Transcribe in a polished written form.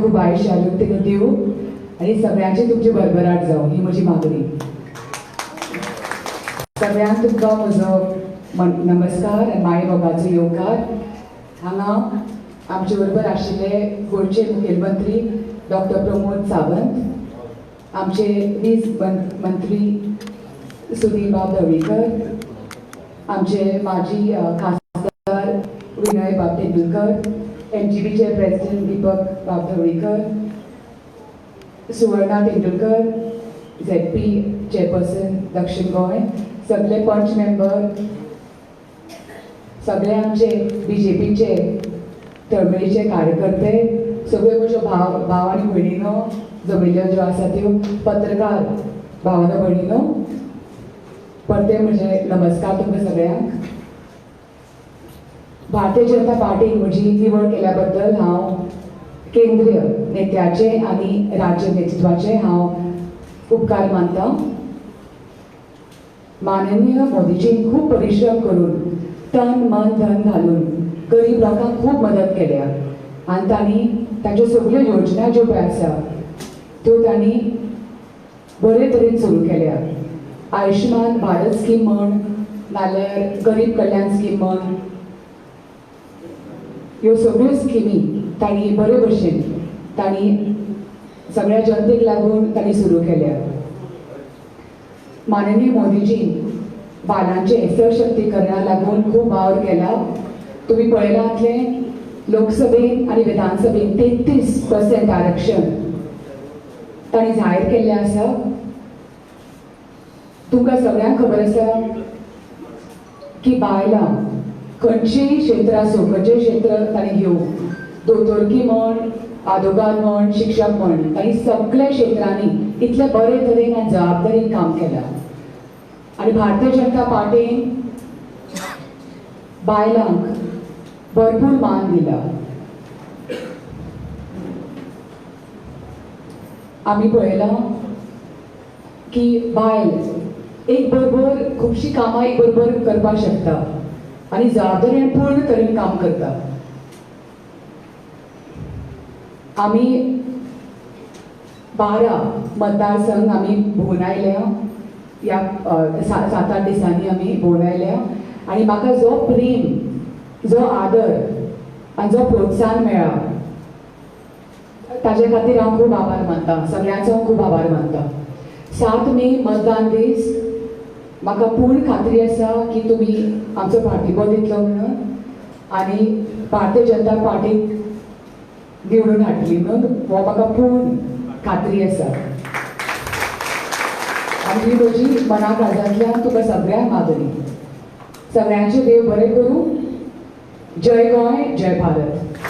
खूप आयुष्य आरोग्य देऊ आणि सगळ्यांची तुमची भरभराट जावं ही म्हजी मागणी. सगळ्यांक तुमकां म्हजो नमस्कार आनी माये मोगाचो येवकार. हांगा आमचे बरोबर आशिल्ले गोंयचे मुखेलमंत्री डॉक्टर प्रमोद सावंत, आमचे वीज मंत्री सुनील बाब ढवळीकर, आमचे माजी खासदार विनय बाब तेंडुलकर, MGBचे प्रेसिडेंट दीपक बाब ढवळीकर, सुवर्णा तेंडुलकर, ZP चेअरपर्सन दक्षिण गोंय, सगळे पंच मेंबर, सगळे आमचे BJPचे तळमळीचे कार्यकर्ते, सगळे म्हज्यो भाव आनी भयणीनो जमिल्ल्यो ज्यो आसा त्यो, पत्रकार भावनो भयणीनो, परते म्हजे नमस्कार तुमकां सगळ्यांक. भारतीय जनता पार्टीन म्हजी निवड केल्या बद्दल हांव केंद्रीय नेत्याचे आनी राज्य नेतृत्वाचे हांव उपकार मानतां. माननीय मोदीजीन खूब परिश्रम करून तन मन धन घालून गरीब लोकांक खूब मदत केल्या आनी तांणी ताच्यो सगळ्यो योजना ज्यो पळय आसा त्यो तांणी बरे तरेन सुरू केल्या. आयुष्मान भारत स्कीम म्हण नाल्यार गरीब कल्याण स्कीम म्हण, ह्यो सगळ्यो स्किमी तांणी बरे भशेन तांणी सगळ्या जनतेक लागून तांणी सुरू केल्या. माननीय मोदीजीन बायलांचे सशक्तीकरणा लागून खूब वावर केला. तुम्ही पळयलां आसलें लोकसभेन आनी विधानसभेन 33% आरक्षण तांणी जाहीर केल्लें आसा. तुमकां सगळ्यांक खबर आसा की बायलां खंयचेय क्षेत्र आसूं, खंयचेय क्षेत्र तांणी घेवं, दोतोरकी म्हण, आदोगाद म्हण, शिक्षक म्हण, तांणी सगळ्या क्षेत्रांनी इतले बरे तरेन आनी जबाबदारीन काम केलां. आनी भारतीय जनता पार्टीन बायलांक भरपूर मान दिला. आमी पळयलां की बायल एक बरोबर खुबशीं कामां एक बरोबर करपाक शकता आनी जबाबदारीन पूर्ण तरेन काम करता. आमी 12 मतदारसंघ आमी भोंवन आयल्या, ह्या 7-8 दिसांनी आमी भोंवन आयल्या आनी म्हाका जो प्रेम, जो आदर आनी जो प्रोत्साहन मेळ्ळा ताजे खातीर हांव खूब आभार मानतां, सगळ्यांचो हांव खूब आभार मानतां. 7 मे मतदान दीस म्हाका पूर्ण खात्री आसा की तुमी आमचो पार्टिबो दितलो म्हणून आनी भारतीय जनता पार्टीक निवडून हाडटली म्हणून हो म्हाका पूर्ण खात्री आसा. आनी ही म्हजी मना काळजांतल्यान तुका सगळ्यांक मागणी. सगळ्यांचे देव बरें करूं. जय गोंय, जय भारत.